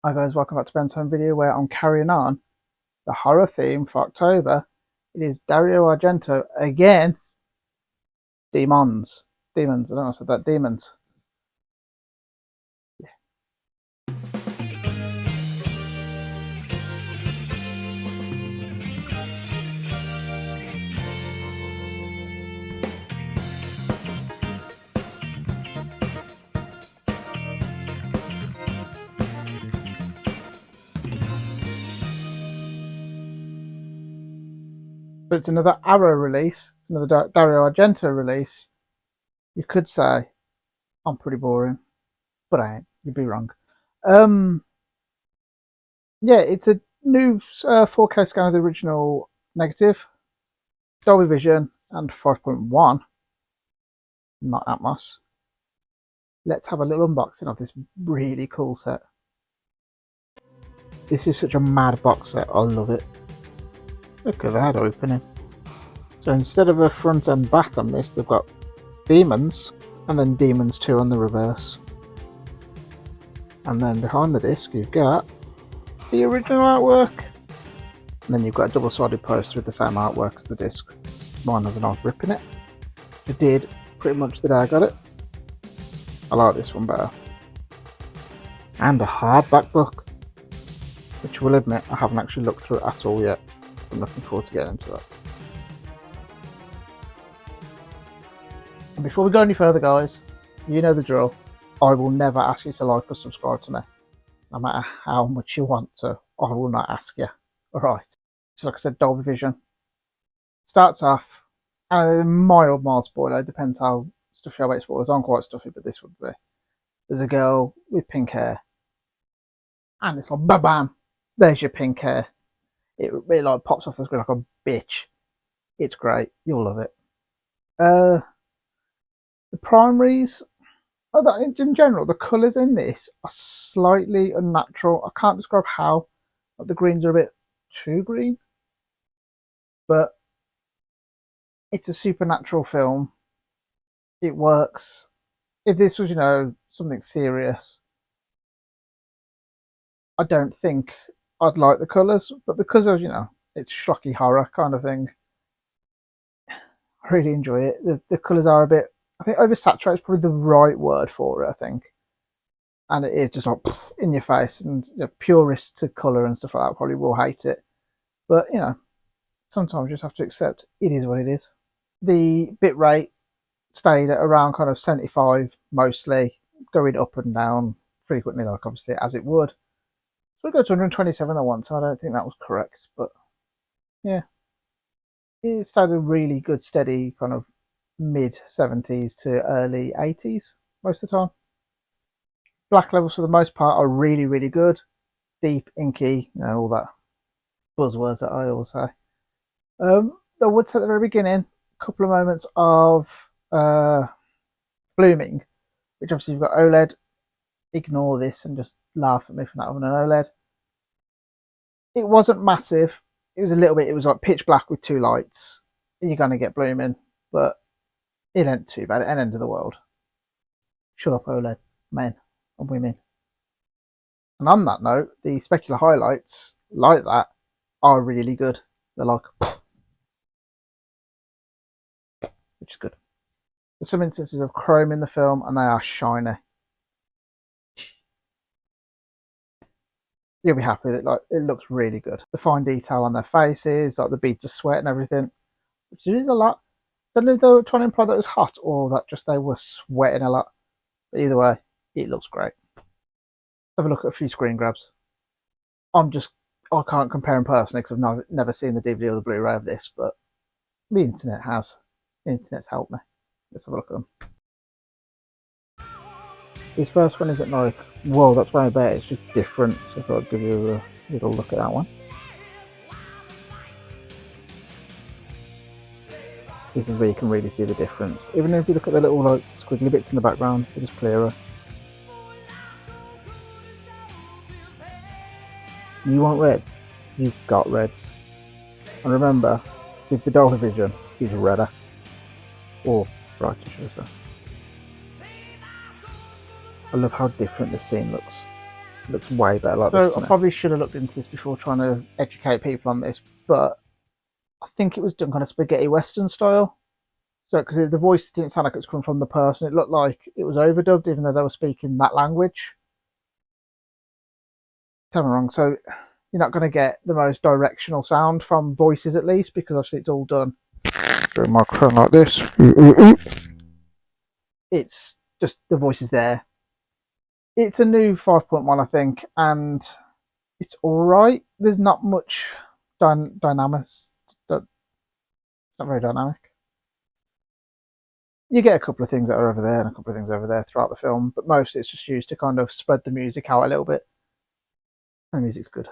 Hi guys, welcome back to Ben's home video where I'm carrying on the horror theme for October. It is Dario Argento again. Demons. I don't know if I said that. Demons. Yeah. But it's another Arrow release. It's another Dario Argento release. You could say I'm pretty boring, but I ain't. You'd be wrong. Yeah, it's a new 4K scan of the original negative, Dolby Vision, and 5.1, not Atmos. Let's have a little unboxing of this really cool set. This is such a mad box set. I love it. Look at that opening. So instead of a front and back on this, they've got Demons and then Demons 2 on the reverse. And then behind the disc you've got the original artwork. And then you've got a double-sided poster with the same artwork as the disc. Mine has a nice rip in it. It did pretty much the day I got it. I like this one better. And a hardback book, which I will admit I haven't actually looked through it at all yet. I'm looking forward to getting into that. And before we go any further, guys, you know the drill. I will never ask you to like or subscribe to me. No matter how much you want to, I will not ask you. Alright. So like I said, Dolby Vision. Starts off, a mild spoiler, depends how stuffy I make spoilers. I'm quite stuffy, but this would be. There's a girl with pink hair. And it's like, bam bam, there's your pink hair. It really like pops off the screen like a bitch. It's great. You'll love it. The primaries, in general, the colours in this are slightly unnatural. I can't describe how. Like the greens are a bit too green. But it's a supernatural film. It works. If this was, something serious, I don't think I'd like the colours, but because of, it's schlocky horror kind of thing, I really enjoy it. The colours are a bit, I think oversaturated is probably the right word for it, I think. And it is just like in your face, and purists to colour and stuff like that probably will hate it. But, sometimes you just have to accept it is what it is. The bit rate stayed at around kind of 75 mostly, going up and down frequently, like obviously as it would. So I go to 127 at once, so I don't think that was correct, but yeah. It stayed a really good steady kind of mid 70s to early 80s most of the time. Black levels for the most part are really, really good. Deep, inky, all that buzzwords that I always say. I would say at the very beginning, a couple of moments of blooming, which obviously you've got OLED. Ignore this and just laugh at me for not having an OLED. It wasn't massive. It was a little bit. It was like pitch black with two lights. You're gonna get blooming, but it ain't too bad. It ain't end of the world. Shut up, OLED men and women. And on that note, the specular highlights like that are really good. They're like, which is good. There's some instances of chrome in the film, and they are shiny. You'll be happy that it looks really good. The fine detail on their faces, like the beads of sweat and everything, which is a lot. I don't know if they were trying to imply that it was hot or that just they were sweating a lot. But either way, it looks great. Have a look at a few screen grabs. I can't compare them personally because I've never seen the DVD or the Blu-ray of this, but the internet has. The internet's helped me. Let's have a look at them. This first one isn't like, whoa, that's way better, it's just different. So I thought I'd give you a little look at that one. This is where you can really see the difference. Even if you look at the little like squiggly bits in the background, they're just clearer. You want reds? You've got reds. And remember, with the Dolby Vision, he's redder. Or brighter, should I say. I love how different the scene looks. It looks way better like this. So I probably should have looked into this before trying to educate people on this, but I think it was done kind of spaghetti western style. So because the voice didn't sound like it was coming from the person, it looked like it was overdubbed, even though they were speaking that language. Tell me wrong. So you're not going to get the most directional sound from voices, at least, because obviously it's all done through a microphone like this. It's just the voice is there. It's a new 5.1, I think, and it's alright. There's not much dynamics. It's not very dynamic. You get a couple of things that are over there and a couple of things over there throughout the film, but mostly it's just used to kind of spread the music out a little bit. And the music's good.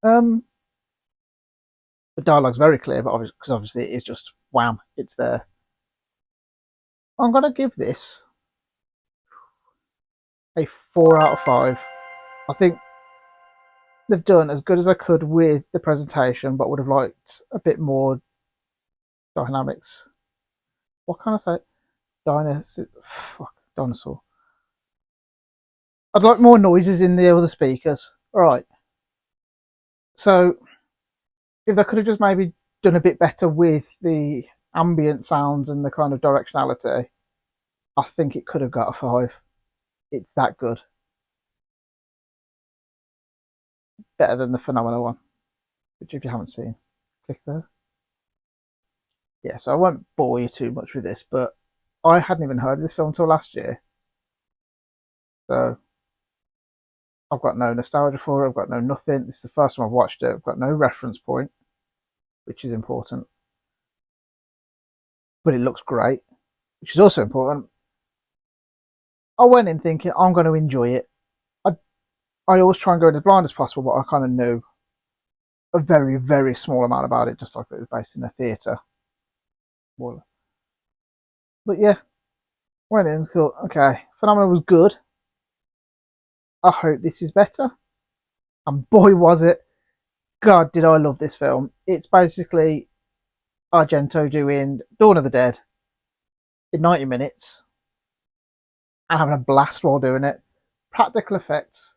The dialogue's very clear, but obviously it is just wham, it's there. I'm gonna give this a 4 out of 5. I think they've done as good as I could with the presentation, but would have liked a bit more dynamics. What can I say? Dinosaur. I'd like more noises in the other speakers. Alright. So, if they could have just maybe done a bit better with the ambient sounds and the kind of directionality, I think it could have got a 5. It's that good. Better than the Phenomena one, which if you haven't seen, click there. Yeah, so I won't bore you too much with this, but I hadn't even heard of this film until last year. So I've got no nostalgia for it, I've got no nothing. This is the first time I've watched it, I've got no reference point, which is important. But it looks great, which is also important. I went in thinking I'm going to enjoy it. I always try and go in as blind as possible, but I kind of knew a very, very small amount about it, just like it was based in a theatre. But yeah, went in and thought, okay, Phenomena was good. I hope this is better. And boy, was it. God, did I love this film. It's basically Argento doing Dawn of the Dead in 90 minutes and having a blast while doing it. Practical effects.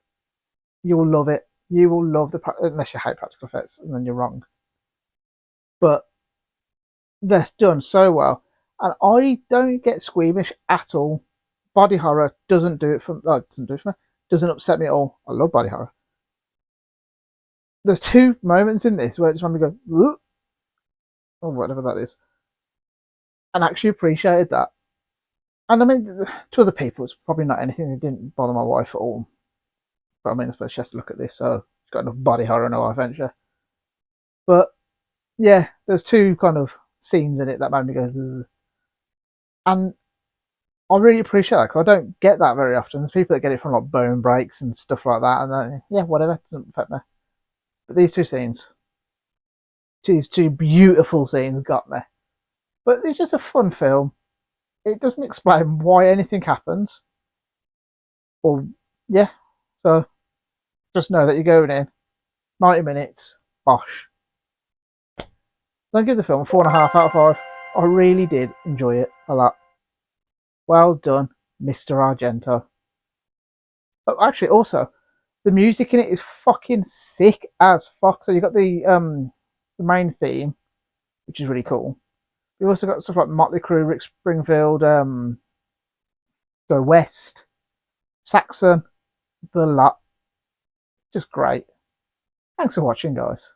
You will love it. You will love unless you hate practical effects, and then you're wrong. But they're done so well. And I don't get squeamish at all. Body horror doesn't do it for me. Doesn't upset me at all. I love body horror. There's 2 moments in this where I just want to go, "Ugh," or whatever that is, and actually appreciated that. And I mean, to other people, it's probably not anything that didn't bother my wife at all. But I mean, I suppose she has to look at this, so she's got enough body horror in her life, hasn't she? But yeah, there's 2 kind of scenes in it that made me go, "Ugh." And I really appreciate that because I don't get that very often. There's people that get it from like bone breaks and stuff like that, and yeah, whatever, it doesn't affect me. But these 2 scenes, these 2 beautiful scenes, got me. But it's just a fun film. It doesn't explain why anything happens, or yeah. So just know that you're going in 90 minutes, bosh. Don't give the film a 4.5 out of 5. I really did enjoy it a lot. Well done, Mr. Argento. Oh, actually, also, the music in it is fucking sick as fuck. So you got the main theme, which is really cool. You also got stuff like Motley Crue, Rick Springfield, Go West, Saxon, the lot. Just great. Thanks for watching, guys.